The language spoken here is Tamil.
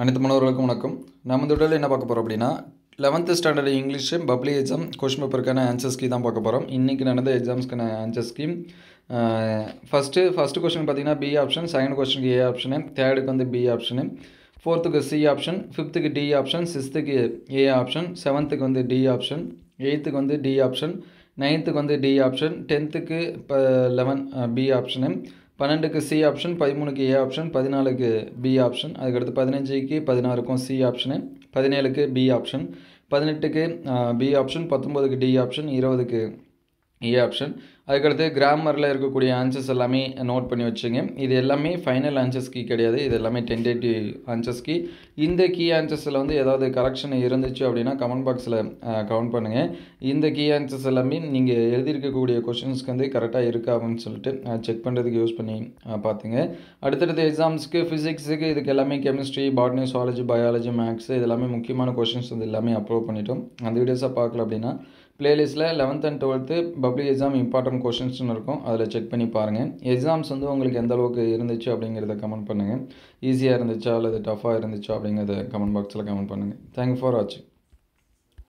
அனைத்து மாணவர்களுக்கும் வணக்கம். நம்ம இந்த வீடியோவில் என்ன பார்க்க போகிறோம் அப்படின்னா 11th standard English public exam question பேப்பருக்கான ஆன்சர் கீ தான் பார்க்க போகிறோம். இன்றைக்கி நடந்த எக்ஸாம்ஸ்க்கான ஆன்சர் ஸ்கீம். ஃபஸ்ட்டு கொஸ்டின் பார்த்தீங்கன்னா பி ஆப்ஷன், செகண்ட் கொஸ்டினுக்கு ஏ ஆப்ஷனு, தேர்டுக்கு வந்து பி ஆப்ஷனு, ஃபோர்த்துக்கு சி ஆப்ஷன், ஃபிஃப்த்துக்கு டி ஆப்ஷன், சிக்ஸ்த்துக்கு ஏ ஆப்ஷன், செவன்த்துக்கு வந்து டி ஆப்ஷன், எயித்துக்கு வந்து டி ஆப்ஷன், நைன்த்துக்கு வந்து டி ஆப்ஷன், 10th இப்போ 11 பி ஆப்ஷனு, 12க்கு சி ஆப்ஷன், 13க்கு ஏ ஆப்ஷன், 14க்கு பி ஆப்ஷன், அதுக்கடுத்து 15க்கு 16க்கும் சி ஆப்ஷனு, 17க்கு பி ஆப்ஷன், 18க்கு பி ஆப்ஷன், 19க்கு டி ஆப்ஷன், 20க்கு ஏ ஆப்ஷன். அதுக்கடுத்து கிராமரில் இருக்கக்கூடிய ஆன்சர்ஸ் எல்லாமே நோட் பண்ணி வச்சுங்க. இது எல்லாமே ஃபைனல் ஆன்சர்ஸ் கீ கிடையாது, இது எல்லாமே டென்டேட்டிவ் ஆன்சர்ஸ் கீ. இந்த கீ ஆன்சர்ஸில் வந்து ஏதாவது கரெக்ஷன் இருந்துச்சு அப்படின்னா கமெண்ட் பாக்ஸில் கமெண்ட் பண்ணுங்கள். இந்த கீ ஆன்சர்ஸ் எல்லாமே நீங்கள் எழுதியிருக்கக்கூடிய கொஷின்ஸ்க்கு வந்து கரெக்டாக இருக்கா அப்படின்னு சொல்லிட்டு செக் பண்ணுறதுக்கு யூஸ் பண்ணி பார்த்துங்க. அடுத்தடுத்த எக்ஸாம்ஸ்க்கு ஃபிசிக்ஸுக்கு இதுக்கு எல்லாமே chemistry, botany, zoology, biology, maths இது எல்லாமே முக்கியமான கொஷின்ஸ் வந்து எல்லாமே அப்லோட் பண்ணிட்டோம். அந்த வீடியோஸாக பார்க்கல அப்படின்னா பிளேலிஸ்ட்டில் 11th and 12th public exam important கொஷின்ஸ்னு இருக்கும், அதில் செக் பண்ணி பாருங்கள். எக்ஸாம்ஸ் வந்து உங்களுக்கு எந்த அளவுக்கு இருந்துச்சு அப்படிங்கிறத கமெண்ட் பண்ணுங்கள். ஈஸியாக இருந்துச்சா அல்லது டஃப்பாக இருந்துச்சா அப்படிங்கிறத கமெண்ட் பாக்ஸில் கமெண்ட் பண்ணுங்கள். தேங்க்யூ ஃபார் வாட்சிங்.